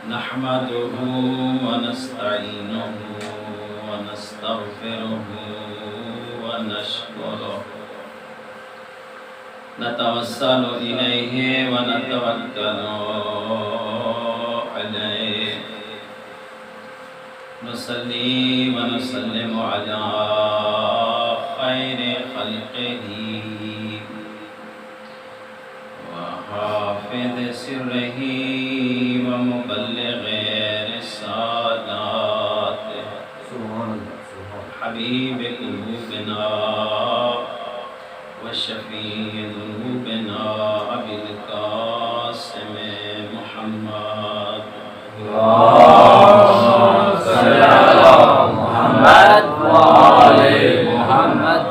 نحمده ونستعينه ونستغفره ونشكره نتوسل إليه ونتوكل عليه نصلي ونسلم على خير خلقه وحافظ سره ومبلغ رسالاته حبيب قلوبنا وشفيع ذنوبنا أبي القاسم محمد اللهم صل على محمد وآل محمد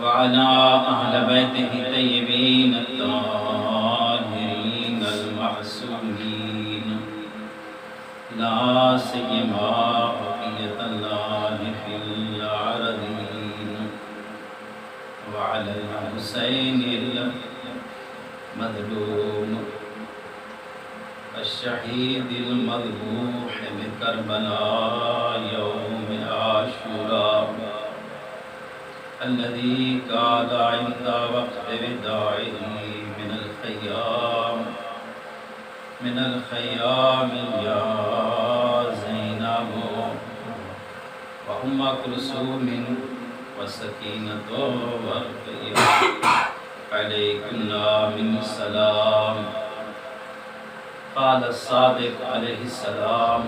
وعلى أهل بيته الطيبين الطاهرين المعصومين لا سيما بقية الله في الأرضين وعلى الحسين المظلوم الشهيد المذبوح بكربلاء يوم عاشوراء الذي كان عند وقت وداعه من الخيام يا زينب وأم كلثوم وسكينة ورقية عليكن من السلام قال الصادق عليه السلام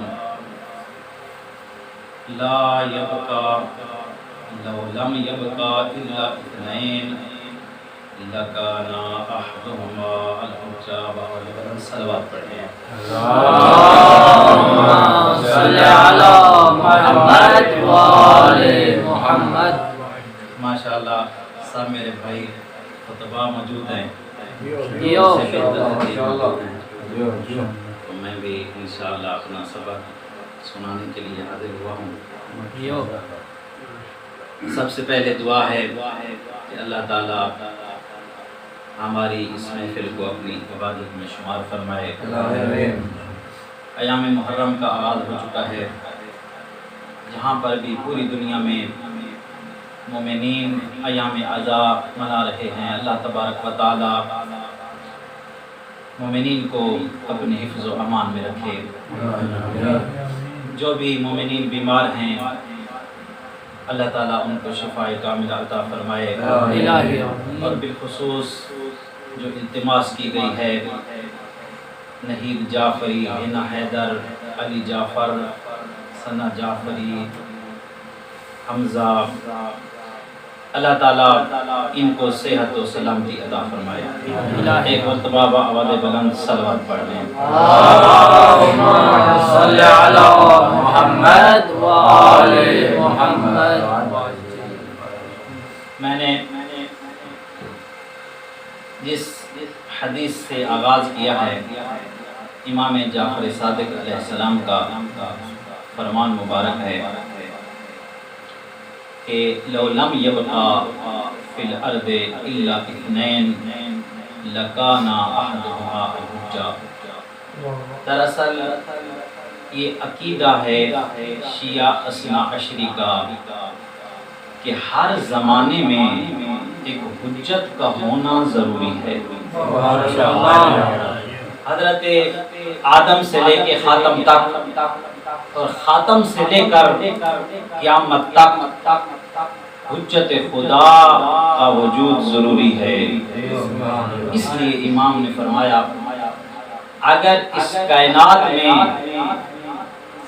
لا يبقى لو لم يبقى إلا اثنين لكان أحدهما الحجاب والبدن صلوات پڑھیں اللهم صل على محمد وآل محمد ماشاءاللہ سب میرے بھائی خطبہ موجود ہیں تو میں بھی انشاءاللہ اپنا سبق سنانے کے لیے حاضر ہوا ہوں سب سے پہلے دعا ہے کہ اللہ تعالیٰ ہماری اس محفل کو اپنی عبادت میں شمار فرمائے ایام محرم کا آغاز ہو چکا ہے جہاں پر بھی پوری دنیا میں مومنین ایام عزا منا رہے ہیں اللہ تبارک و تعالیٰ مومنین کو اپنے حفظ و امان میں رکھے جو بھی مومنین بیمار ہیں اللہ تعالیٰ ان کو شفاء کاملہ عطا فرمائے اور بالخصوص جو التماس کی گئی ہے نہید جعفری، حنا حیدر، علی جعفر، ثنا جعفری، حمزہ، اللہ تعالیٰ ان کو صحت و سلامتی عطا فرمائے ایک مرتبہ آواز بلند صلوات پڑھ لیں اللهم صل على محمد وآل محمد میں نے جس حدیث سے آغاز کیا ہے امام جعفر صادق علیہ السلام کا فرمان مبارک ہے کہ لو لم یبقا فی الارض الا اثنین لکان احدہما الحجہ دراصل یہ عقیدہ ہے شیعہ اثنا عشری کا کہ ہر زمانے میں ایک حجت کا ہونا ضروری ہے حضرت آدم سے لے کے خاتم تک اور خاتم سے لے کر قیامت تک حجت خدا کا وجود ضروری ہے اس لیے امام نے فرمایا اگر اس کائنات میں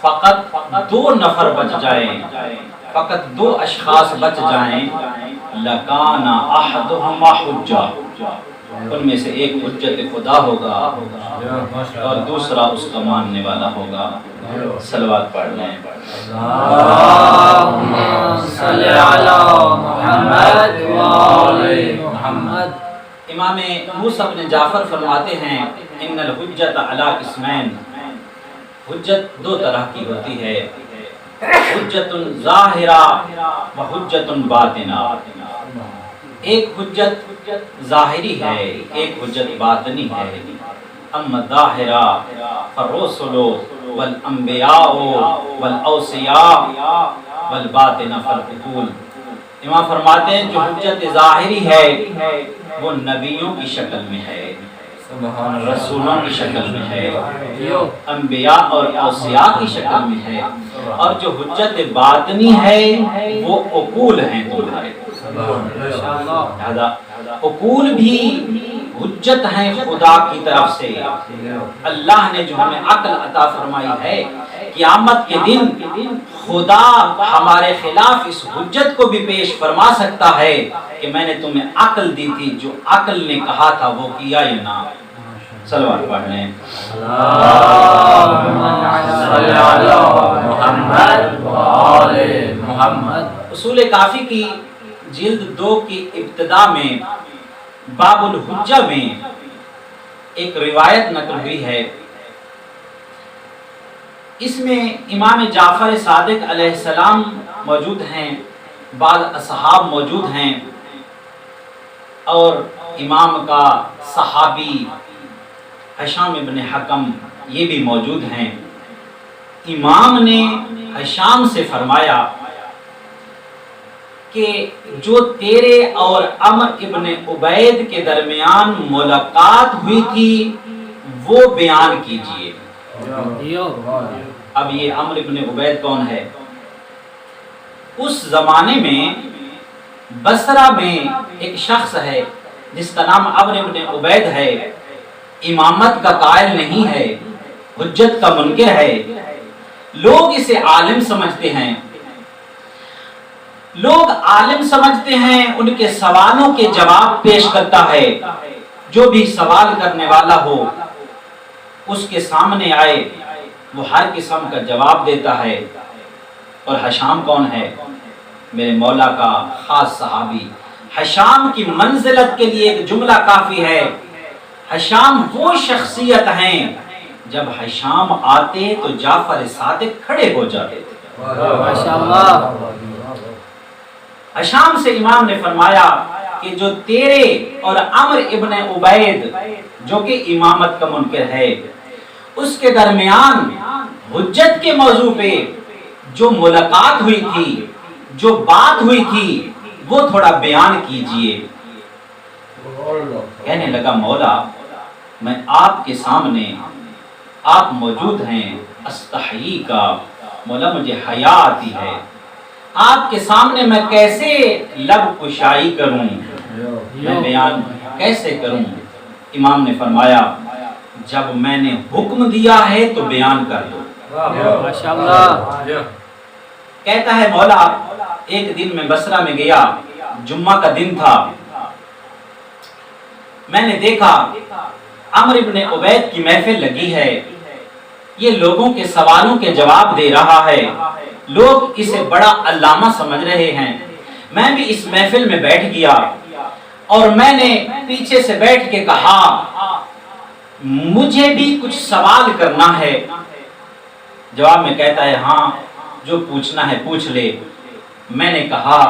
فقط 2 نفر بچ جائیں فقط 2 اشخاص بچ جائیں لکان احدہما حجہ ان میں سے ایک حجت خدا ہوگا اور دوسرا اس کا ماننے والا ہوگا صلوات پڑھ لیں اللهم صل على محمد وآل محمد امام موسیٰ بن جعفر فرماتے ہیں ان الحجت علی قسمین حجت 2 طرح کی ہوتی ہے حجت ظاہرہ و حجت باطنہ ایک حجت ظاہری ہے ایک حجت باطنی ہے اما ظاہرا فالرسل والانبیاء والاوصیاء والباطن فالعقول۔ امام فرماتے ہیں جو حجت ظاہری ہے وہ نبیوں کی شکل میں ہے، رسولوں کی شکل میں ہے، انبیاء اور اوصیاء کی شکل میں ہے، اور جو حجت باطنی ہے وہ عقول ہیں تمہارے۔ لہذا عقول بھی حجت ہیں خدا کی طرف سے۔ اللہ نے جو ہمیں عقل عطا فرمائی ہے، قیامت کے دن خدا ہمارے خلاف اس حجت کو بھی پیش فرما سکتا ہے کہ میں نے تمہیں عقل دی تھی، جو عقل نے کہا تھا وہ کیا یا نہ۔ صلوات پڑھ لیں۔ اصول کافی کی جلد 2 کی ابتدا میں باب الحجہ میں ایک روایت نقل ہوئی ہے، اس میں امام جعفر صادق علیہ السلام موجود ہیں، بعض اصحاب موجود ہیں، اور امام کا صحابی ہشام ابن حکم یہ بھی موجود ہیں۔ امام نے ہشام سے فرمایا کہ جو تیرے اور عمر ابن عبید کے درمیان ملاقات ہوئی تھی وہ بیان کیجئے۔ اب یہ عمر ابن عبید کون ہے؟ اس زمانے میں بصرہ میں ایک شخص ہے جس کا نام عمر ابن عبید ہے، امامت کا قائل نہیں ہے، حجت کا منکر ہے، لوگ اسے عالم سمجھتے ہیں، ان کے سوالوں کے جواب پیش کرتا ہے، جو بھی سوال کرنے والا ہو اس کے سامنے آئے وہ ہر قسم کا جواب دیتا ہے۔ اور ہشام کون ہے؟ میرے مولا کا خاص صحابی۔ ہشام کی منزلت کے لیے ایک جملہ کافی ہے، ہشام وہ شخصیت ہیں جب ہشام آتے تو جعفر صادق کھڑے ہو جاتے تھے۔ ماشاءاللہ۔ ہشام سے امام نے فرمایا کہ جو تیرے اور عمر ابن عبید جو کہ امامت کا منکر ہے اس کے درمیان حجت کے موضوع پہ جو ملاقات ہوئی تھی، جو بات ہوئی تھی وہ تھوڑا بیان کیجئے۔ کہنے لگا مولا میں آپ کے سامنے، آپ موجود ہیں، استحیی کا مولا مجھے حیا آتی ہے، آپ کے سامنے میں کیسے لب کشائی کروں، میں بیان کیسے کروں؟ امام نے فرمایا جب میں نے حکم دیا ہے تو بیان کر دو۔ ماشاءاللہ۔ کہتا ہے مولا ایک دن میں بصرہ میں گیا، جمعہ کا دن تھا، میں نے دیکھا عمر ابن عبید کی محفل لگی ہے، یہ لوگوں کے سوالوں کے جواب دے رہا ہے، لوگ اسے بڑا علامہ سمجھ رہے ہیں۔ میں بھی اس محفل میں بیٹھ گیا اور میں نے پیچھے سے بیٹھ کے کہا مجھے بھی کچھ سوال کرنا ہے۔ جواب میں کہتا ہے ہاں جو پوچھنا ہے پوچھ لے۔ میں نے کہا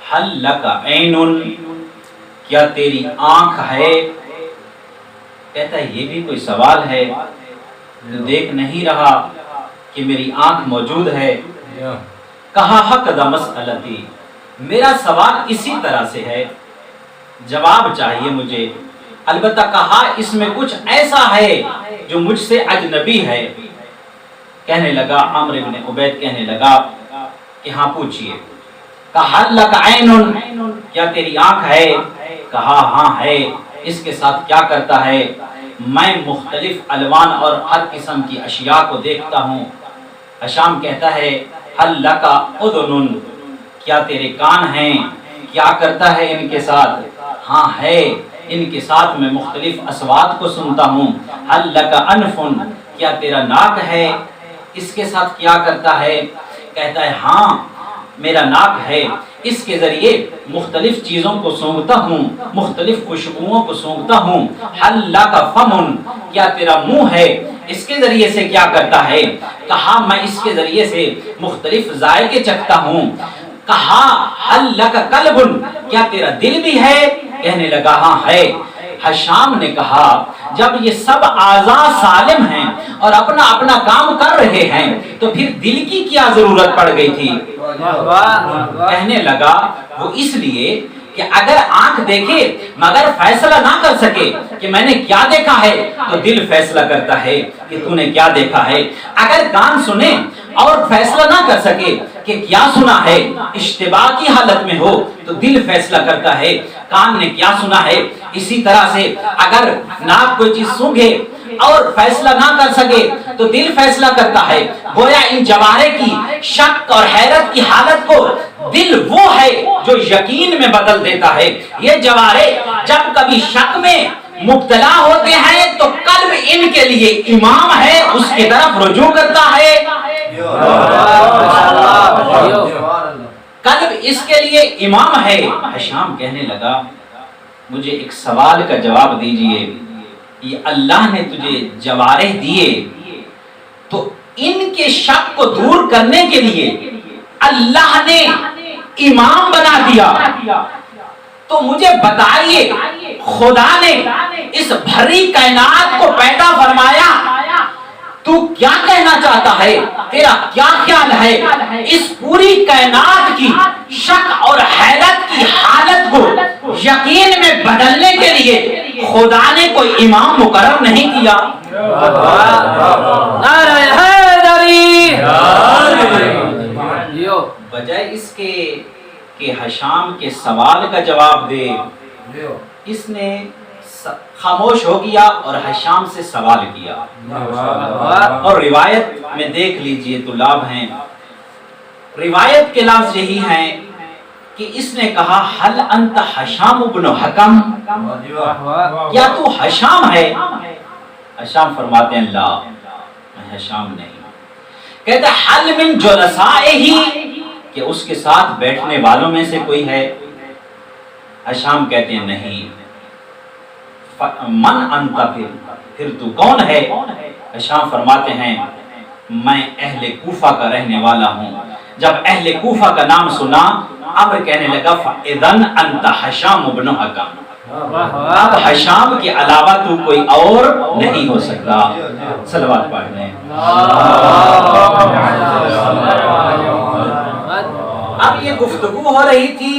حل لک عین، کیا تیری آنکھ ہے؟ کہتا ہے یہ بھی کوئی سوال ہے، تو دیکھ نہیں رہا کہ میری آنکھ موجود ہے؟ کہا حقدہ مسئلتی، میرا سوال اسی طرح سے ہے، جواب چاہیے مجھے، البتہ کہا اس میں کچھ ایسا ہے جو مجھ سے اجنبی ہے۔ کہنے لگا عمر بن عبید کہنے لگا کہ ہاں پوچھئے۔ کہا حل لک عین، کیا تیری آنکھ ہے؟ کہا ہاں ہے۔ اس کے ساتھ کیا کرتا ہے؟ میں مختلف الوان اور ہر قسم کی اشیاء کو دیکھتا ہوں۔ ہشام کہتا ہے حل لک اذن، کیا تیرے کان ہیں؟ کیا کرتا ہے ان کے ساتھ؟ ہاں ہے، ان کے ساتھ میں مختلف اصوات کو سنتا ہوں۔ حل لک انف، کیا تیرا ناک ہے؟ اس کے ساتھ کیا کرتا ہے؟ کہتا ہے ہاں میرا ناک ہے، اس کے ذریعے مختلف چیزوں کو سونگھتا ہوں، مختلف خوشبوؤں کو سونگھتا ہوں۔ حل لک فم، کیا تیرا منہ ہے؟ اس کے ذریعے سے کیا کرتا ہے؟ کہا میں اس کے ذریعے سے مختلف ذائقے چکھتا ہوں۔ کہا حل لک قلب، کیا تیرا دل بھی ہے؟ کہنے لگا ہاں ہے۔ ہشام نے کہا جب یہ سب اعضاء سالم ہیں اور اپنا اپنا کام کر رہے ہیں تو پھر دل کی کیا ضرورت پڑ گئی تھی؟ کہنے لگا وہ اس لیے کہ اگر آنکھ دیکھے مگر فیصلہ نہ کر سکے کہ میں نے کیا دیکھا ہے تو دل فیصلہ کرتا ہے کہ تو نے کیا دیکھا ہے. اگر کان سنے اور فیصلہ نہ کر سکے کہ کیا سنا ہے، اشتباہ کی حالت میں ہو تو دل فیصلہ کرتا ہے کان نے کیا سنا ہے. اسی طرح سے اگر ناک کوئی چیز سونگھے اور فیصلہ نہ کر سکے تو دل فیصلہ کرتا ہے. گویا ان جوارے کی شک اور حیرت کی حالت کو دل وہ ہے جو یقین میں بدل دیتا ہے. یہ جوارے جب کبھی شک میں مبتلا ہوتے ہیں تو قلب ان کے لیے امام ہے، اس کی طرف رجوع کرتا ہے. قلب اس کے لیے امام ہے. حشام کہنے لگا مجھے ایک سوال کا جواب دیجئے، یہ اللہ نے تجھے جوارے دیے تو ان کے شک کو دور کرنے کے لیے اللہ نے امام بنا دیا، تو مجھے بتائیے خدا نے اس بھری کائنات کو پیدا فرمایا، تو کیا کہنا چاہتا ہے؟ تیرا کیا خیال ہے اس پوری کائنات کی شک اور حیرت کی حالت کو یقین میں بدلنے کے لیے خدا نے کوئی امام مقرر نہیں کیا؟ نعرہ حیدری. بجائے اس کے کہ حشام کے سوال کا جواب دے، اس نے خاموش ہو گیا اور حشام سے سوال کیا. اور روایت میں دیکھ لیجئے طلاب ہیں، روایت کے لفظ یہی ہیں کہ اس نے کہا حل انت حشام ابن حکم، کیا تو حشام ہے؟ حشام فرماتے ہیں لا، میں حشام نہیں. کہتا حل من جلسائہ، کہ اس کے ساتھ بیٹھنے والوں میں سے کوئی ہے؟ حشام کہتے ہیں نہیں. من انت، پھر تو کون ہے؟ حشام فرماتے ہیں میں اہل کوفہ کا رہنے والا ہوں. جب اہل کوفہ کا نام سنا عمرو کہنے لگا فاذن انت حشام ابن حکم، اب حشام کے علاوہ تو کوئی اور نہیں ہو سکتا. صلوات پڑھ لیں. اب یہ گفتگو ہو رہی تھی،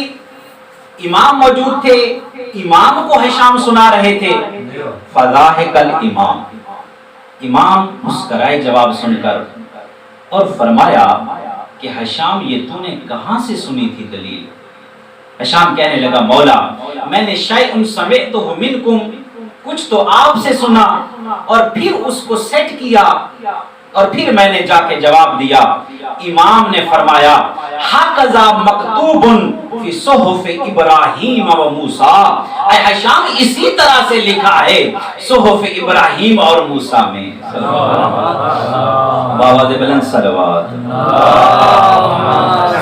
امام موجود تھے، امام کو حشام سنا رہے تھے. فضاحک الامام، امام مسکرائے جواب سن کر اور فرمایا کہ حشام یہ تو نے کہاں سے سنی تھی دلیل؟ حشام کہنے لگا مولا میں نے شیئن سمعتہ منکم، کچھ تو آپ سے سنا اور پھر اس کو سیٹ کیا اور پھر میں نے جا کے جواب دیا. امام نے فرمایا ہکذا مکتوب فی صحف ابراہیم و موسیٰ، اے حشام اسی طرح سے لکھا ہے صحف ابراہیم اور موسیٰ میں. بابا دے بلند صلوات.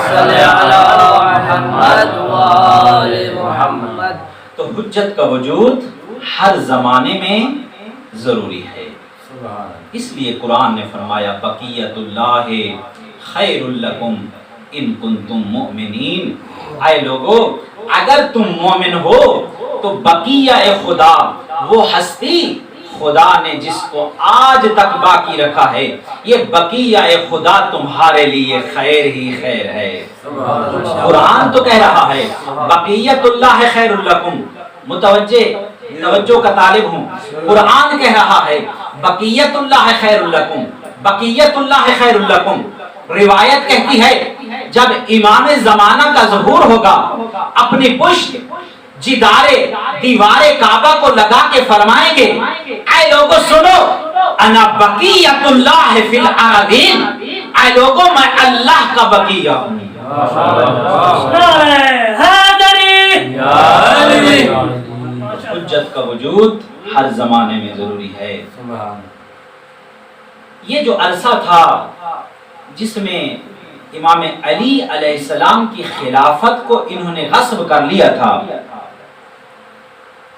صلی علی محمد و آل محمد. تو حجت کا وجود ہر زمانے میں ضروری ہے. اس لیے قرآن نے فرمایا بقیت اللہ خیر لکم ان کنتم مؤمنین. اے لوگو اگر تم مومن ہو تو بقیہ خدا، وہ ہستی خدا نے جس کو آج تک باقی رکھا ہے، یہ بقیہ خدا تمہارے لیے خیر ہی خیر ہے. قرآن تو کہہ رہا ہے بقیت اللہ خیر لکم. توجہ کا طالب ہوں، قرآن کہہ رہا ہے بقیت اللہ خیر لکم، بقیت اللہ خیر لکم. روایت کہتی ہے جب امام زمانہ کا ظہور ہوگا اپنی پشت دیوار کعبہ کو لگا کے فرمائیں گے اے لوگو سنو انا بقیت اللہ فی الارضین، اے لوگو میں اللہ کا بقیہ ہوں. حجت کا وجود ہر زمانے میں ضروری ہے. یہ جو عرصہ تھا جس میں امام علی علیہ السلام کی خلافت کو انہوں نے غصب کر لیا تھا،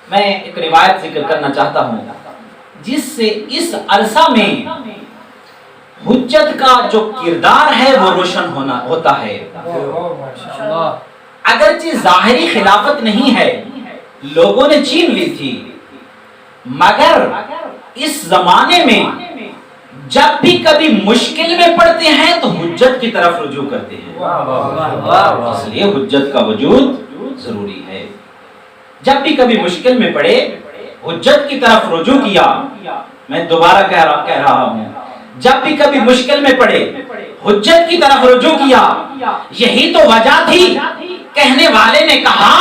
میں ایک روایت ذکر کرنا چاہتا ہوں جس سے اس عرصہ میں حجت کا جو کردار ہے وہ روشن ہوتا ہے. اگرچہ ظاہری خلافت نہیں ہے، لوگوں نے چھین لی تھی، مگر اس زمانے میں جب بھی کبھی مشکل میں پڑتے ہیں تو حجت کی طرف رجوع کرتے ہیں، اس لیے حجت کا وجود ضروری ہے۔ جب بھی کبھی مشکل میں پڑے حجت کی طرف رجوع کیا، میں دوبارہ کہہ رہا ہوں، جب بھی کبھی مشکل میں پڑے حجت کی طرف رجوع کیا، یہی تو وجہ تھی کہنے والے نے کہا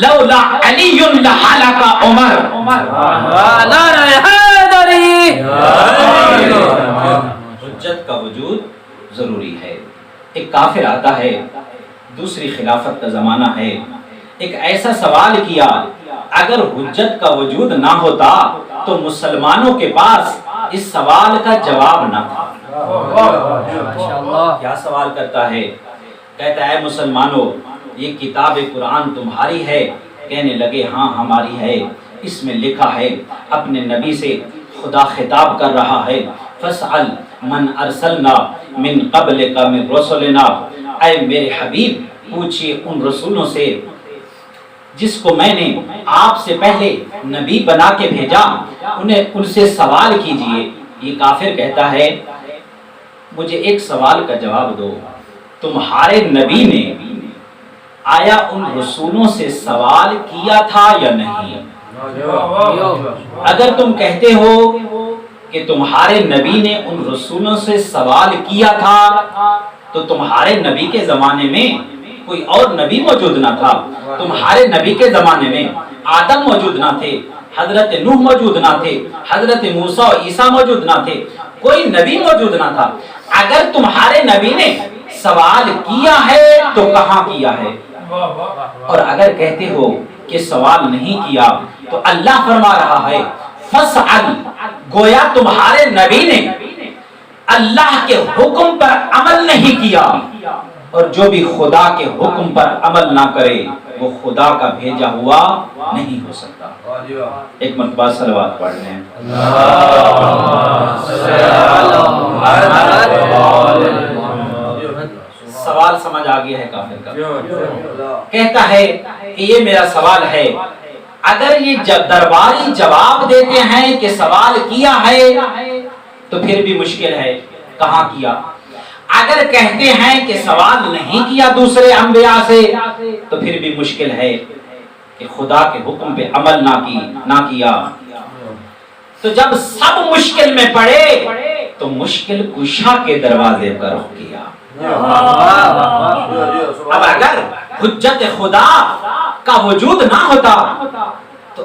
لولا علی لہلک عمر، حجت کا وجود ضروری ہے۔ ایک کافر آتا ہے، دوسری خلافت کا زمانہ ہے، ایک ایسا سوال کیا، اگر حجت کا وجود نہ ہوتا تو مسلمانوں کے پاس اس سوال کا جواب نہ تھا۔ کیا سوال کرتا ہے؟ کہتا ہے مسلمانوں یہ کتاب قرآن تمہاری ہے؟ کہنے لگے ہاں ہماری ہے، اس میں لکھا ہے اپنے نبی سے خدا خطاب کر رہا ہے فَاسْأَلْ مَنْ أَرْسَلْنَا مِنْ قَبْلِكَ مِنْ رُسُلِنَا، اے میرے حبیب پوچھئے ان رسولوں سے جس کو میں نے آپ سے پہلے نبی بنا کے بھیجا، ان سے سوال کیجئے۔ یہ کافر کہتا ہے مجھے ایک سوال کا جواب دو، تمہارے نبی نے آیا ان رسولوں سے سوال کیا تھا یا نہیں؟ اگر تم کہتے ہو کہ تمہارے نبی نے ان رسولوں سے سوال کیا تھا تو تمہارے نبی کے زمانے میں کوئی اور نبی موجود نہ تھا، تمہارے نبی کے زمانے میں آدم موجود نہ تھے، حضرت نوح موجود نہ تھے، حضرت موسیٰ و عیسیٰ موجود نہ تھے، کوئی نبی موجود نہ تھا۔ اگر تمہارے نبی نے سوال کیا ہے تو کہاں کیا ہے؟ اور اگر کہتے ہو کہ سوال نہیں کیا تو اللہ فرما رہا ہے فَاسْأَلْ، گویا تمہارے نبی نے اللہ کے حکم پر عمل نہیں کیا، اور جو بھی خدا کے حکم پر عمل نہ کرے وہ خدا کا بھیجا ہوا نہیں ہو سکتا۔ ایک مرتبہ صلوات پڑھ لیں۔ سوال سمجھ آ گیا ہے کافر کا؟ کہتا ہے کہ یہ میرا سوال ہے، اگر یہ درباری جواب دیتے ہیں کہ سوال کیا ہے تو پھر بھی مشکل ہے، کہاں کیا؟ اگر کہتے ہیں کہ سوال نہیں کیا دوسرے انبیاء سے تو پھر بھی مشکل ہے کہ خدا کے حکم پہ عمل نہ کیا۔ تو جب سب مشکل میں پڑے تو مشکل کشا کے دروازے پر رخ کیا۔ اب اگر حجت خدا کا وجود نہ ہوتا تو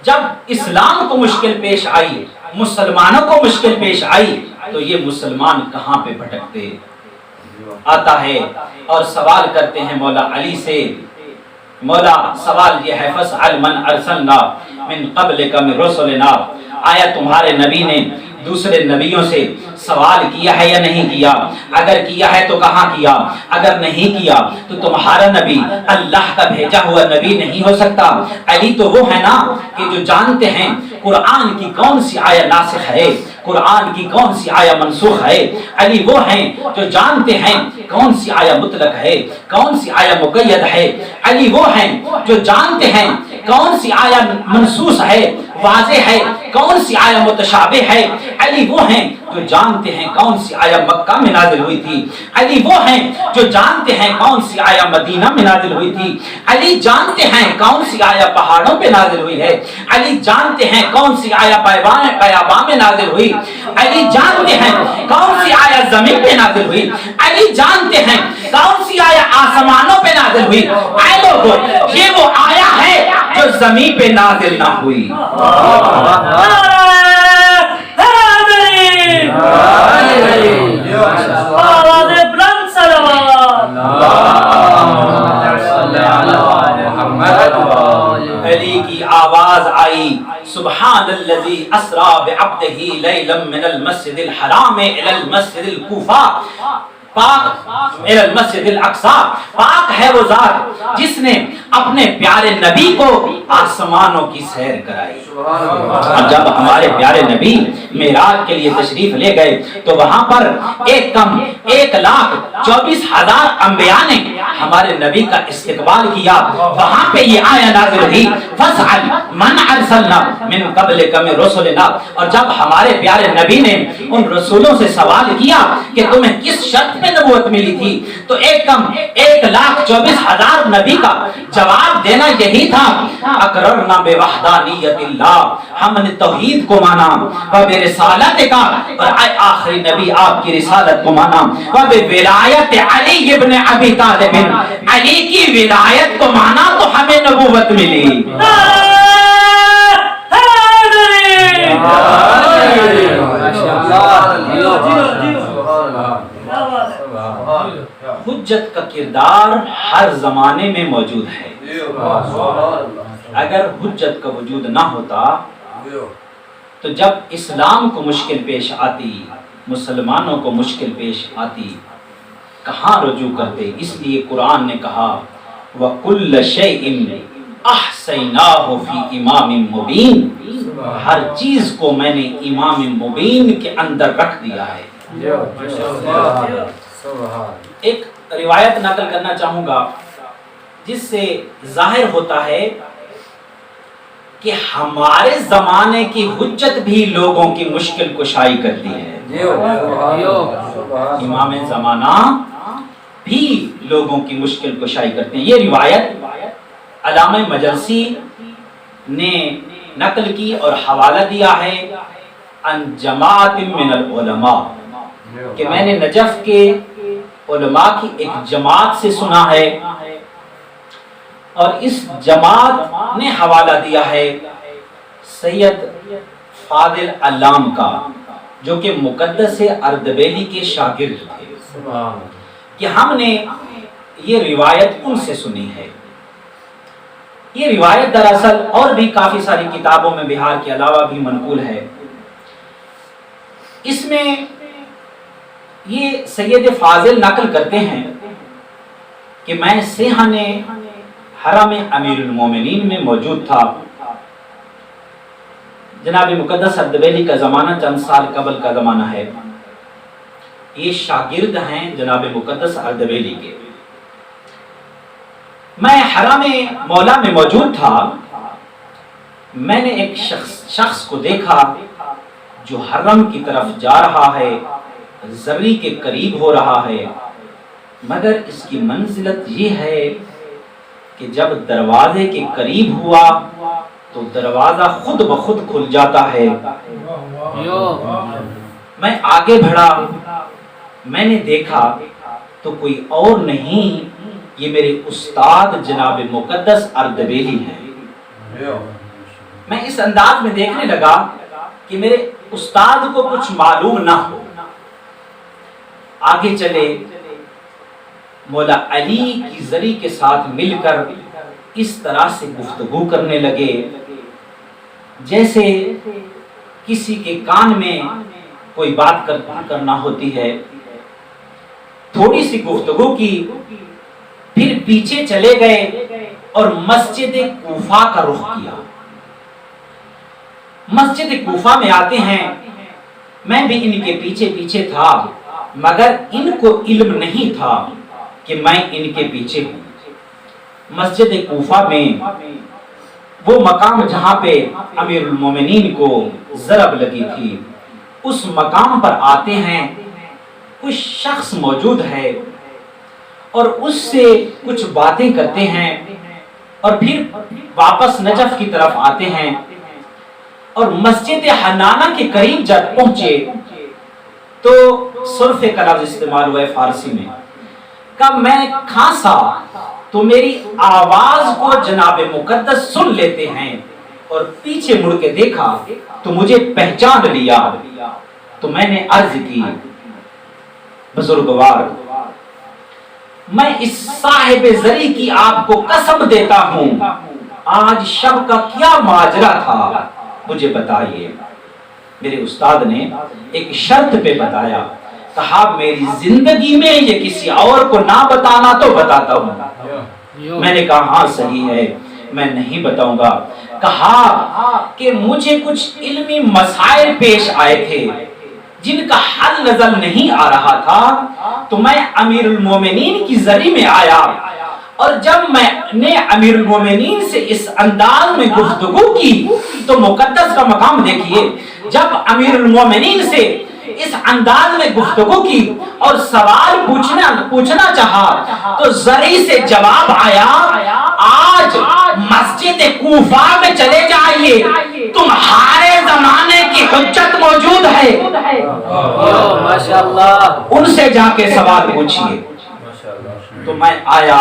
جب اسلام کو مشکل پیش آئی، مسلمانوں کو مشکل پیش آئی، تو یہ مسلمان کہاں پہ بھٹکتے؟ آتا ہے اور سوال کرتے ہیں مولا علی سے، مولا سوال یہ ہے فَاسْأَلْ مَنْ أَرْسَلْنَا مِنْ قَبْلِكَ مِنْ رُسُلِنَا، آیا تمہارے نبی نے دوسرے نبیوں سے سوال کیا ہے یا نہیں کیا؟ اگر کیا ہے تو کہاں کیا؟ اگر نہیں کیا تو تمہارا نبی اللہ کا بھیجا ہوا نبی نہیں ہو سکتا۔ علی تو وہ ہے نا کہ جو جانتے ہیں قرآن کی کون سی آیہ ناسخ ہے، قرآن کی کون سی آیہ منسوخ ہے۔ علی وہ ہیں جو جانتے ہیں کون سی آیہ مطلق ہے، کون سی آیہ مقید ہے۔ علی وہ ہیں جو جانتے ہیں کون سی آیہ منسوخ ہے، واضح ہے، کون سی آیہ متشابہ ہے۔ علی وہ ہیں جو جانتے ہیں کون سی آیہ مکہ میں نازل ہوئی تھی۔ علی وہ ہیں جو جانتے ہیں کون سی آیہ مدینہ میں نازل ہوئی تھی۔ علی جانتے ہیں کون سی آیہ پہاڑوں پہ نازل ہوئی ہے۔ علی جانتے ہیں کون سی آیہ بیاباں میں نازل ہوئی۔ علی جانتے ہیں کون سی آیہ زمین پہ نازل ہوئی۔ علی جانتے ہیں کون سی آیہ آسمانوں پہ نازل ہوئی۔ اے لوگو، یہ وہ آیہ ہے جو زمین پہ نازل نہ ہوئی۔ علی کی آواز آئی سبحان الذی اسرا بعبدہ لیلا من المسجد الحرام الی المسجد الکوفہ، پاک الی المسجد الاقصی، پاک ہے وہ ذات جس نے اپنے پیارے نبی کو آسمانوں کی سیر کرائی۔ اور جب ہمارے پیارے نبی معراج کے لیے تشریف لے گئے تو وہاں پر 1,24,000 انبیاء نے ہمارے نبی کا استقبال کیا۔ وہاں پہ یہ آیت نازل ہوئی فَاسْأَلْ مَنْ أَرْسَلْنَا مِنْ قَبْلِكَ مِنْ رُسُلِنَا۔ اور جب ہمارے پیارے نبی نے ان رسولوں سے سوال کیا کہ تمہیں کس شرط پہ نبوت ملی تھی، تو 1,24,000 نبی کا جواب دینا یہی تھا، اقررنا بوحدانیت اللہ، ہم نے توحید کو مانا، وبرسالت کا، اور آخری نبی آپ کی رسالت کو مانا، وبولایت علی ابن ابی طالب، علی کی ولایت کو مانا تو ہمیں نبوت ملی۔ حجت کا کردار ہر زمانے میں موجود ہے۔ اگر حجت کا وجود نہ ہوتا تو جب اسلام کو مشکل پیش آتی، مسلمانوں کو مشکل پیش آتی، کہاں رجوع کرتے؟ اس لیے قرآن نے کہا وَكُلَّ شَيْءٍ أَحْصَيْنَاهُ فِي إِمَامٍ مُبِينٍ، ہر چیز کو میں نے امام مبین کے اندر رکھ دیا ہے۔ ایک روایت نقل کرنا چاہوں گا جس سے ظاہر ہوتا ہے کہ ہمارے زمانے کی حجت بھی لوگوں کی مشکل کشائی کرتی ہے۔ امام زمانہ بھی لوگوں کی مشکل کشائی کرتے ہیں۔ یہ روایت علامہ مجلسی نے نقل کی اور حوالہ دیا ہے ان جماعت من العلماء، کہ میں نے نجف کے علماء کی ایک جماعت سے سنا ہے، اور اس جماعت نے حوالہ دیا ہے سید فاضل علام کا، جو کہ مقدس اردبیلی کے شاگرد تھے، کہ ہم نے یہ روایت ان سے سنی ہے۔ یہ روایت دراصل اور بھی کافی ساری کتابوں میں بہار کے علاوہ بھی منقول ہے۔ اس میں یہ سید فاضل نقل کرتے ہیں کہ میں سیحان حرم امیر المومنین میں موجود تھا۔ جناب مقدس اردبیلی کا زمانہ چند سال قبل کا زمانہ ہے۔ یہ شاگرد ہیں جناب مقدس اردبیلی کے۔ میں حرم مولا میں موجود تھا، میں نے ایک شخص کو دیکھا جو حرم کی طرف جا رہا ہے، زری کے قریب ہو رہا ہے، مگر اس کی منزلت یہ ہے کہ جب دروازے کے قریب ہوا تو دروازہ خود بخود کھل جاتا ہے۔ میں آگے بڑھا، میں نے دیکھا تو کوئی اور نہیں، یہ میرے استاد جناب مقدس اردبیلی ہیں۔ میں اس انداز میں دیکھنے لگا کہ میرے استاد کو کچھ معلوم نہ ہو۔ آگے چلے، مولا علی کی زری کے ساتھ مل کر اس طرح سے گفتگو کرنے لگے جیسے کسی کے کان میں کوئی بات کرنا ہوتی ہے۔ تھوڑی سی گفتگو کی، پھر پیچھے چلے گئے اور مسجد کوفہ کا رخ کیا۔ مسجد کوفہ میں آتے ہیں، میں بھی ان کے پیچھے پیچھے تھا، مگر ان کو علم نہیں تھا کہ میں ان کے پیچھے ہوں۔ مسجد کوفہ میں وہ مقام جہاں پہ امیر المومنین کو ضرب لگی تھی، اس مقام پر آتے ہیں، کچھ شخص موجود ہے اور اس سے کچھ باتیں کرتے ہیں، اور پھر واپس نجف کی طرف آتے ہیں، اور مسجد حنانہ کے قریب جب پہنچے تو سرفے کا لفظ استعمال ہوا ہے فارسی میں، کہ میں کھانسا تو میری آواز کو جناب مقدس سن لیتے ہیں، اور پیچھے مڑ کے دیکھا تو مجھے پہچان لیا، تو میں نے عرض کی بزرگوار، میں اس صاحب زری کی آپ کو قسم دیتا ہوں، آج شب کا کیا ماجرا تھا مجھے بتائیے۔ میرے استاد نے ایک شرط پہ بتایا، کہا میری زندگی میں یہ کسی اور کو نہ بتانا تو بتاتا ہوں۔ میں نے کہا ہاں صحیح ہے، میں نہیں بتاؤں گا۔ کہا کہ مجھے کچھ علمی مسائل پیش آئے تھے جن کا حل نظر نہیں آ رہا تھا، تو میں امیر المومنین کی ذریعے میں آیا، اور جب میں نے امیر المومنین سے اس انداز میں گفتگو کی تو مقدس کا مقام دیکھیے، جب امیر المومنین سے اس انداز میں گفتگو کی اور سوال پوچھنا چاہا تو ذریعے سے جواب آیا، آج مسجد کوفہ میں چلے جائیے، تمہارے زمانے کی حجت موجود ہے، ماشاءاللہ، ان سے جا کے سوال پوچھیے۔ تو میں آیا،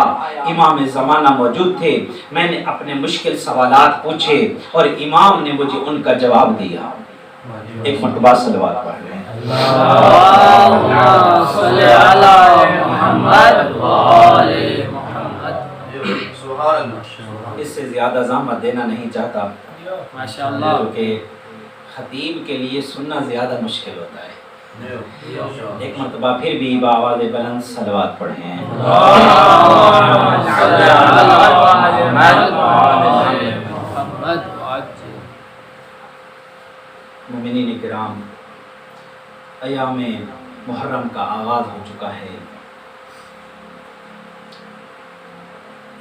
امام زمانہ موجود تھے، میں نے اپنے مشکل سوالات پوچھے اور امام نے مجھے ان کا جواب دیا۔ ایک مرتبہ صلوات پڑھ لیں۔ اللہم صلی علی محمد و آل محمد۔ اس سے زیادہ زحمت دینا نہیں چاہتا، ماشاءاللہ، کیونکہ خطیب کے لیے سننا زیادہ مشکل ہوتا ہے۔ ایک مرتبہ پھر بھی بآواز بلند صلوات پڑھیں۔ مومنین کرام، ایام محرم کا آغاز ہو چکا ہے۔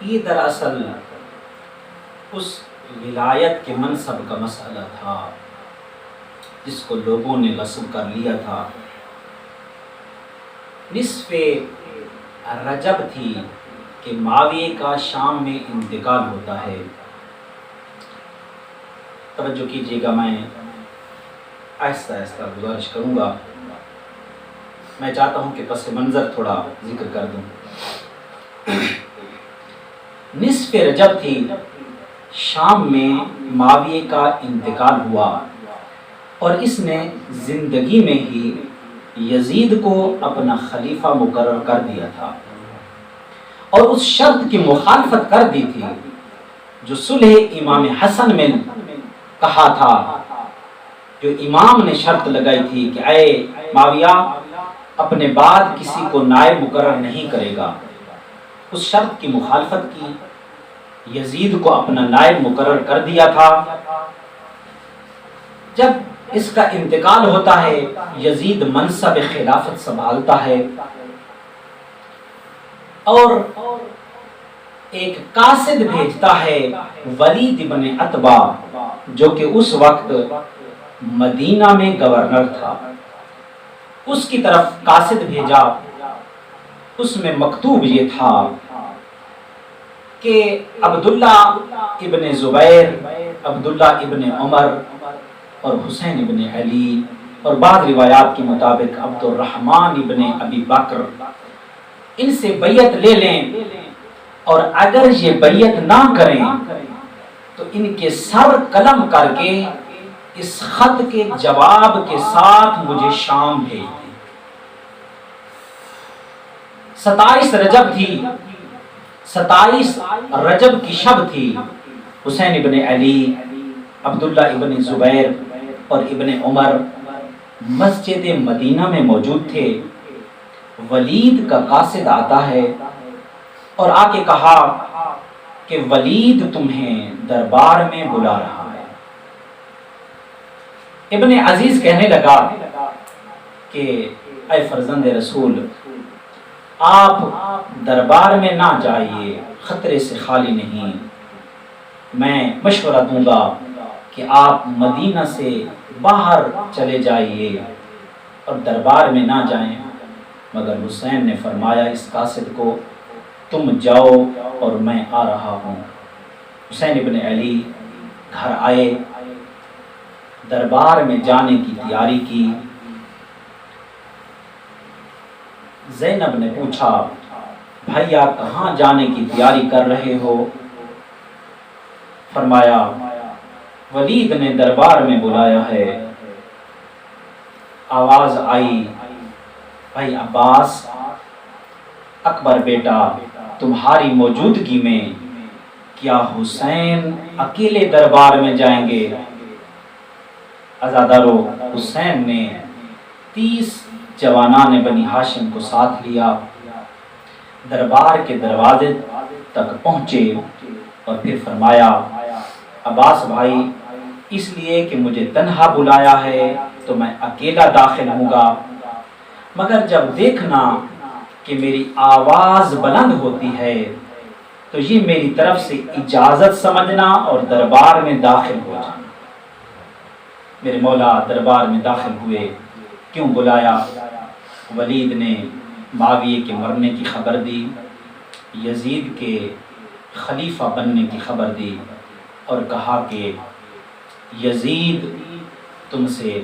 یہ دراصل اس ولایت کے منصب کا مسئلہ تھا جس کو لوگوں نے غصب کر لیا تھا۔ نصف رجب تھی کہ معاویہ کا شام میں انتقال ہوتا ہے۔ توجہ کیجیے گا، میں آہستہ آہستہ گزارش کروں گا، میں چاہتا ہوں کہ پس منظر تھوڑا ذکر کر دوں۔ نصف رجب تھی، شام میں معاویہ کا انتقال ہوا، اور اس نے زندگی میں ہی یزید کو اپنا خلیفہ مقرر کر دیا تھا، اور اس شرط کی مخالفت کر دی تھی جو صلح امام حسن میں کہا تھا، جو امام نے شرط لگائی تھی کہ اے معاویہ اپنے بعد کسی کو نائب مقرر نہیں کرے گا۔ اس شرط کی مخالفت کی، یزید کو اپنا نائب مقرر کر دیا تھا۔ جب اس کا انتقال ہوتا ہے، یزید منصب خلافت سنبھالتا ہے، اور ایک قاصد بھیجتا ہے ولید ابن عتبہ، جو کہ اس وقت مدینہ میں گورنر تھا۔ اس کی طرف قاصد بھیجا، اس میں مکتوب یہ تھا کہ عبداللہ ابن زبیر، عبداللہ ابن عمر اور حسین ابن علی، اور بعض روایات کے مطابق عبد الرحمن ابن ابی بکر، ان سے بیعت لے لیں، اور اگر یہ بیعت نہ کریں تو ان کے سر قلم کر کے اس خط کے جواب کے ساتھ مجھے شام بھیج دیں۔ 27 رجب تھی، 27 رجب کی شب تھی۔ حسین ابن علی، عبداللہ ابن زبیر اور ابن عمر مسجد مدینہ میں موجود تھے۔ ولید کا قاصد آتا ہے اور آ کے کہا کہ ولید تمہیں دربار میں بلا رہا ہے۔ ابن عزیز کہنے لگا کہ اے فرزند رسول، آپ دربار میں نہ جائیے، خطرے سے خالی نہیں۔ میں مشورہ دوں گا کہ آپ مدینہ سے باہر چلے جائیے اور دربار میں نہ جائیں۔ مگر حسین نے فرمایا اس قاصد کو، تم جاؤ اور میں آ رہا ہوں۔ حسین ابن علی گھر آئے، دربار میں جانے کی تیاری کی۔ زینب نے پوچھا، بھیا کہاں جانے کی تیاری کر رہے ہو؟ فرمایا ولید نے دربار میں بلایا ہے۔ آواز آئی، بھائی عباس، اکبر بیٹا، تمہاری موجودگی میں کیا حسین اکیلے دربار میں جائیں گے؟ عزادارو، حسین نے 30 جوانان بنی ہاشم کو ساتھ لیا، دربار کے دروازے تک پہنچے اور پھر فرمایا عباس بھائی اس لیے کہ مجھے تنہا بلایا ہے تو میں اکیلا داخل ہوں گا، مگر جب دیکھنا کہ میری آواز بلند ہوتی ہے تو یہ میری طرف سے اجازت سمجھنا اور دربار میں داخل ہو جانا۔ میرے مولا دربار میں داخل ہوئے۔ کیوں بلایا؟ ولید نے معاویہ کے مرنے کی خبر دی، یزید کے خلیفہ بننے کی خبر دی، اور کہا کہ یزید تم سے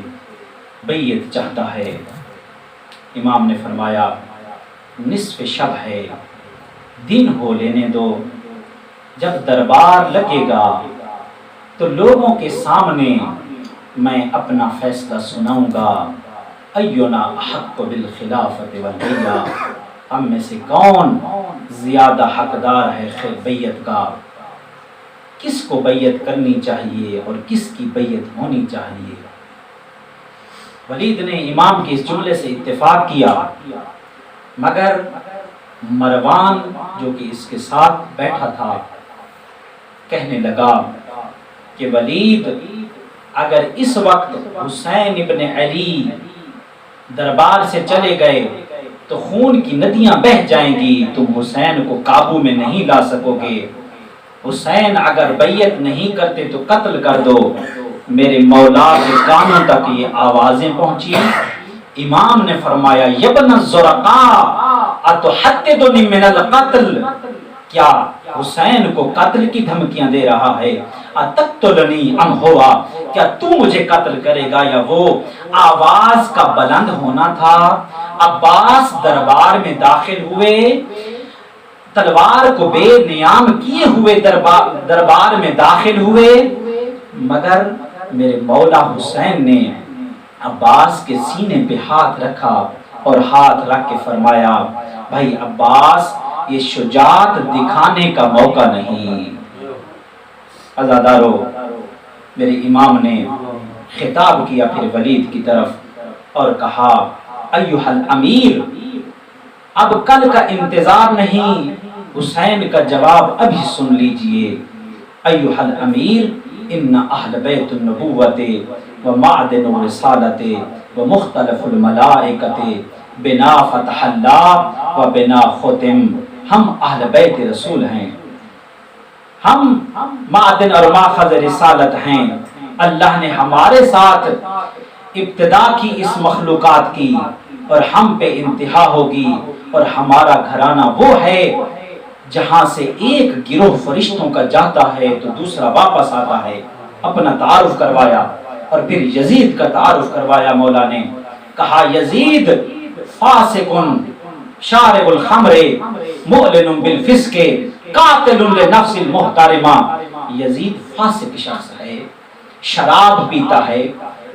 بیعت چاہتا ہے۔ امام نے فرمایا نصف شب ہے، دن ہو لینے دو، جب دربار لگے گا تو لوگوں کے سامنے میں اپنا فیصلہ سناؤں گا۔ اینا احق بالخلافت والبیعہ، ہم میں سے کون زیادہ حقدار ہے بیعت کا، کس کو بیعت کرنی چاہیے اور کس کی بیعت ہونی چاہیے۔ ولید نے امام کے اس جملے سے اتفاق کیا، مگر مروان جو کہ اس کے ساتھ بیٹھا تھا کہنے لگا کہ ولید اگر اس وقت حسین ابن علی دربار سے چلے گئے تو خون کی ندیاں بہہ جائیں گی، تم حسین کو قابو میں نہیں لا سکو گے، حسین اگر بیعت نہیں کرتے تو قتل کر دو۔ میرے مولا کے کانوں تک یہ آوازیں پہنچی۔ امام نے فرمایا یبن الزرقاء اتحدثنی من القتل، کیا حسین کو قتل کی دھمکیاں دے رہا ہے؟ اتقتلنی ام ہوا، کیا تو مجھے قتل کرے گا یا وہ؟ آواز کا بلند ہونا تھا۔ عباس دربار میں داخل ہوئے، تلوار کو بے نیام کیے ہوئے دربار میں داخل ہوئے، مگر میرے مولا حسین نے عباس کے سینے پہ ہاتھ رکھا اور ہاتھ رکھ کے فرمایا بھائی عباس یہ شجاعت دکھانے کا موقع نہیں۔ عزادارو، میرے امام نے خطاب کیا پھر ولید کی طرف اور کہا ایھا الامیر، اب کل کا انتظار نہیں، حسین کا جواب ابھی سن لیجئے۔ ایھا الامیر ان اہل بیت النبوۃ ومعدن الرسالۃ ومختلف الملائکۃ بنا فتح اللہ و بنا ختم، ہم اہل بیت رسول ہیں، ہم معدن اور ماخذ رسالت ہیں۔ اللہ نے ہمارے ساتھ ابتدا کی اس مخلوقات کی اور ہم پہ انتہا ہوگی، اور ہمارا گھرانہ وہ ہے جہاں سے ایک گروہ فرشتوں کا جاتا ہے تو دوسرا واپس آتا ہے۔ اپنا تعارف کروایا اور پھر یزید کا تعارف کروایا۔ مولا نے کہا یزید فاسق شارب الخمر معلن بالفسق قاتل لنفس المحترمہ، یزید فاسق شخص ہے، شراب پیتا ہے،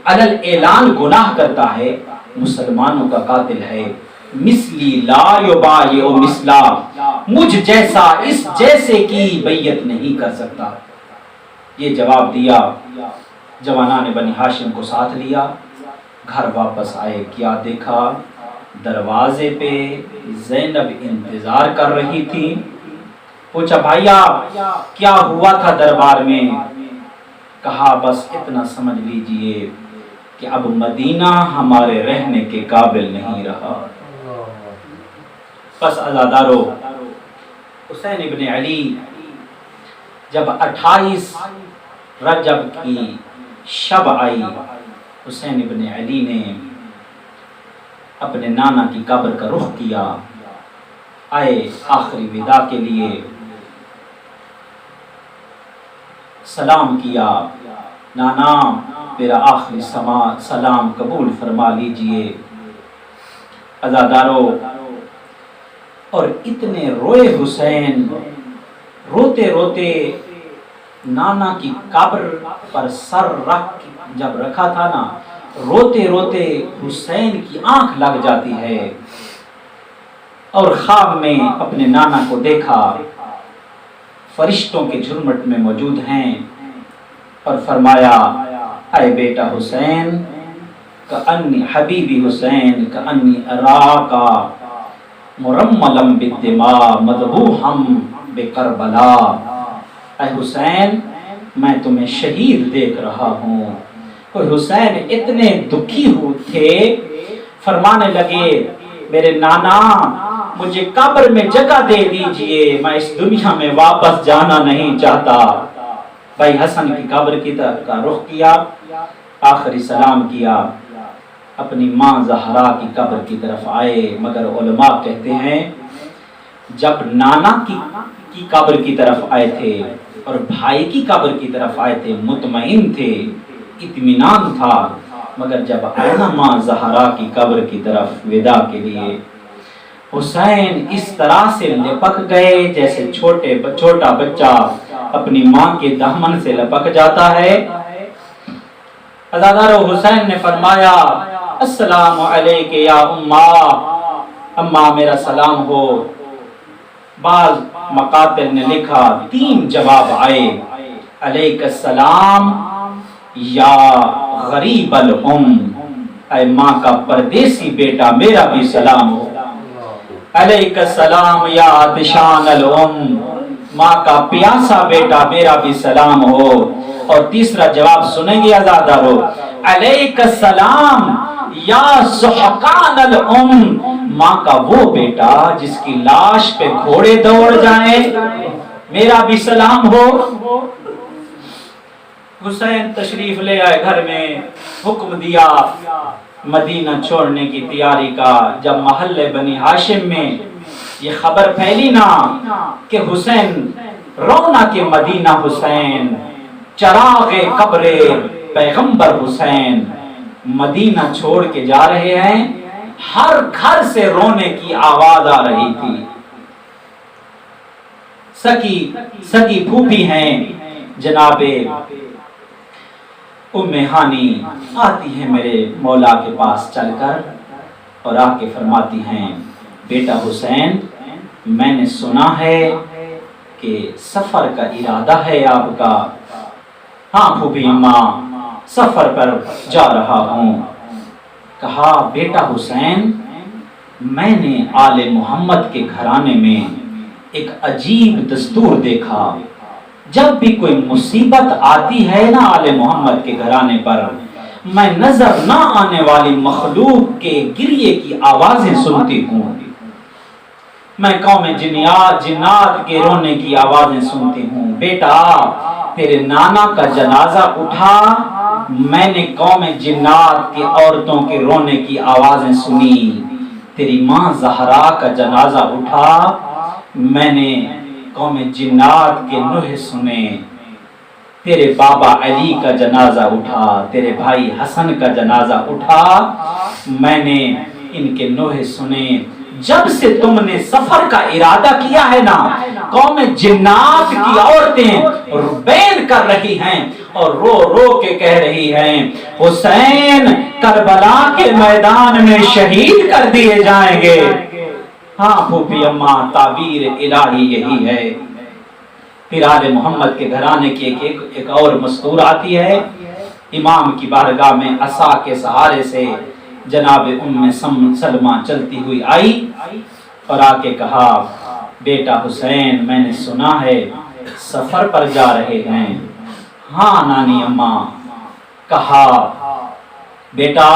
علل اعلان گناہ کرتا ہے، مسلمانوں کا قاتل ہے۔ مثلی لا یبایع مثلا، مجھ جیسا اس جیسے کی بیعت نہیں کر سکتا۔ یہ جواب دیا۔ جوانان بنی ہاشم کو ساتھ لیا، گھر واپس آئے، کیا دیکھا دروازے پہ زینب انتظار کر رہی تھی۔ پوچھا بھائیا کیا ہوا تھا دربار میں؟ کہا بس اتنا سمجھ لیجئے کہ اب مدینہ ہمارے رہنے کے قابل نہیں رہا۔ پس عزادارو، حسین ابن علی جب 28 رجب کی شب آئی، حسین ابن علی نے اپنے نانا کی قبر کا رخ کیا، آئے آخری وداع کے لیے، سلام کیا، نانا میرا آخری سلام قبول فرما لیجئے۔ عزادارو، اور اتنے روئے حسین، روتے روتے نانا کی قبر پر سر رکھ جب رکھا تھا نا، روتے روتے حسین کی آنکھ لگ جاتی ہے، اور خواب میں اپنے نانا کو دیکھا، فرشتوں کے جھرمٹ میں موجود ہیں، اور فرمایا اے بیٹا حسین، کأنی حبیبی حسین کأنی اراکا مرملا بالدماء مذبوحا بکربلا، اے حسین میں تمہیں شہید دیکھ رہا ہوں۔ کوئی حسین اتنے دکھی ہوئے تھے، فرمانے لگے میرے نانا مجھے قبر میں جگہ دے دیجئے، میں اس دنیا میں واپس جانا نہیں چاہتا۔ بھائی حسن کی قبر کی طرف کا رخ کیا، آخری سلام کیا، اپنی ماں زہرا کی قبر کی طرف آئے۔ مگر علماء کہتے ہیں جب نانا کی قبر کی طرف آئے تھے اور بھائی کی قبر کی طرف آئے تھے مطمئن تھے، اطمینان تھا، مگر جب آئے ماں زہرا کی قبر کی طرف وداع کے لیے، حسین اس طرح سے لپک گئے جیسے چھوٹا بچہ اپنی ماں کے دامن سے لپک جاتا ہے۔ عزادارو حسین نے فرمایا السلام علیک یا اماں میرا سلام ہو۔ بعض مقاتل نے لکھا 3 جواب آئے، علیک السلام یا غریب الام، اے ماں کا پردیسی بیٹا میرا بھی سلام ہو۔ علیک السلام یا عطشان الام، ماں کا پیاسا بیٹا میرا بھی سلام ہو۔ اور تیسرا جواب سنیں گے عزادارو، علیک السلام یا سحقان الام، ماں کا وہ بیٹا جس کی لاش پہ گھوڑے دوڑ جائیں، میرا بھی سلام ہو۔ حسین تشریف لے آئے گھر میں، حکم دیا مدینہ چھوڑنے کی تیاری کا۔ جب محلے بنی ہاشم میں یہ خبر پھیلی نا کہ حسین رونا کے مدینہ حسین، چراغ قبر پیغمبر حسین مدینہ چھوڑ کے جا رہے ہیں، ہر گھر سے رونے کی آواز آ رہی تھی۔ سگی پھوپھی ہیں جناب ام ہانی، آتی ہیں میرے مولا کے پاس چل کر اور آ کے فرماتی ہیں بیٹا حسین میں نے سنا ہے کہ سفر کا ارادہ ہے آپ کا۔ ہاں پھوپھی اماں سفر پر جا رہا ہوں۔ کہا بیٹا حسین میں نے آل محمد کے گھرانے میں ایک عجیب دستور دیکھا، جب بھی کوئی مصیبت آتی ہے نا آل محمد کے گھرانے پر، میں نظر نہ آنے والی مخلوق کے گریے کی آوازیں سنتی ہوں، میں قوم جنات کے رونے کی آوازیں سنتی ہوں۔ بیٹا تیرے نانا کا جنازہ اٹھا، میں نے قوم جنات کی عورتوں کے رونے کی آوازیں سنی۔ تیری ماں زہرا کا جنازہ اٹھا، میں نے قوم جنات کے نوحے سنے۔ تیرے بابا علی کا جنازہ اٹھا، تیرے بھائی حسن کا جنازہ اٹھا، میں نے ان کے نوحے سنے۔ جب سے تم نے سفر کا ارادہ کیا ہے نا، قوم جنات کی عورتیں بین کر رہی ہیں اور رو رو کے کہہ رہی ہیں حسین کربلا کے میدان میں شہید کر دیے جائیں گے۔ ہاں پھوپھی اماں تعبیر الہی یہی ہے۔ پھر آل محمد کے گھرانے کی ایک اور مستور آتی ہے، امام کی بارگاہ میں عصا کے سہارے سے جناب ام سلمہ چلتی ہوئی آئی اور آ کے کہا بیٹا حسین میں نے سنا ہے سفر پر جا رہے ہیں۔ ہاں نانی اماں۔ کہا بیٹا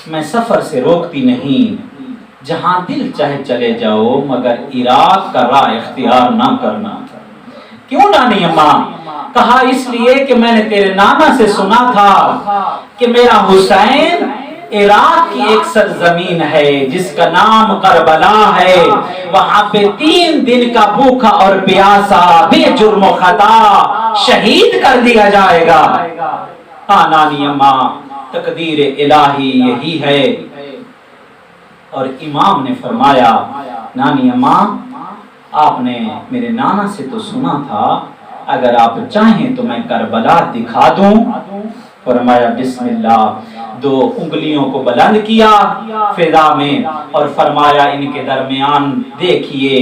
میں سفر سے روکتی نہیں، جہاں دل چاہے چلے جاؤ، مگر عراق کا راہ اختیار نہ کرنا۔ کیوں نانی اماں؟ کہا اس لیے کہ میں نے تیرے نانا سے سنا تھا کہ میرا حسین عراق کی ایک سرزمین ہے جس کا نام کربلا ہے، وہاں پہ 3 دن کا بھوکا اور پیاسا بے جرم و خطا شہید کر دیا جائے گا۔ ہاں نانی اماں تقدیر الہی یہی ہے۔ اور امام نے فرمایا نانی اماں آپ نے میرے نانا سے تو سنا تھا، اگر آپ چاہیں تو میں کربلا دکھا دوں۔ فرمایا بسم اللہ۔ 2 انگلیوں کو بلند کیا فضا میں اور فرمایا ان کے درمیان دیکھیے۔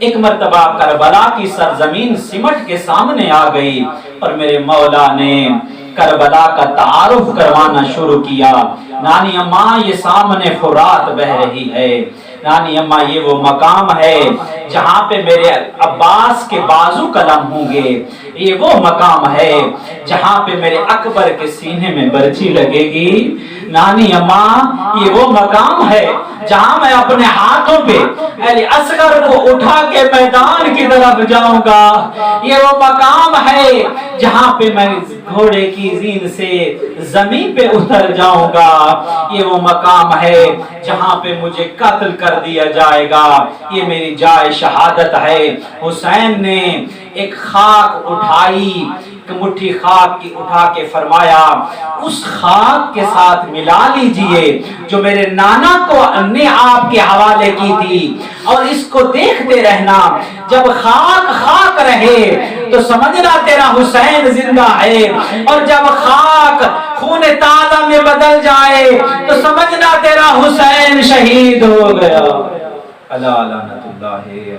ایک مرتبہ کربلا کی سرزمین سمٹ کے سامنے آ گئی اور میرے مولا نے کربلا کا تعارف کروانا شروع کیا۔ نانی اماں یہ سامنے فرات بہ رہی ہے، نانی اماں یہ وہ مقام ہے جہاں پہ میرے عباس کے بازو قلم ہوں گے، یہ وہ مقام ہے جہاں پہ میرے اکبر کے سینے میں برچی لگے گی۔ نانی اماں، یہ وہ مقام ہے جہاں میں اپنے ہاتھوں پہ علی اصغر کو اٹھا کے میدان کی طرف جاؤں گا۔ یہ وہ مقام ہے جہاں پہ میں گھوڑے کی زین سے زمین پہ اتر جاؤں گا۔ یہ وہ مقام ہے جہاں پہ مجھے قتل کر دیا جائے گا۔ یہ میری جائے شہادت ہے۔ حسین نے ایک خاک اٹھائی، مٹھی خاک کی اٹھا کے فرمایا اس خاک کے ساتھ ملا لیجئے جو میرے نانا کو نے آپ کے حوالے کی تھی، اور اس کو دیکھتے رہنا، جب خاک خاک رہے تو سمجھنا تیرا حسین زندہ ہے، اور جب خاک خون تازہ میں بدل جائے تو سمجھنا تیرا حسین شہید ہو گیا۔ اللہ لعنت اللہ علیہ۔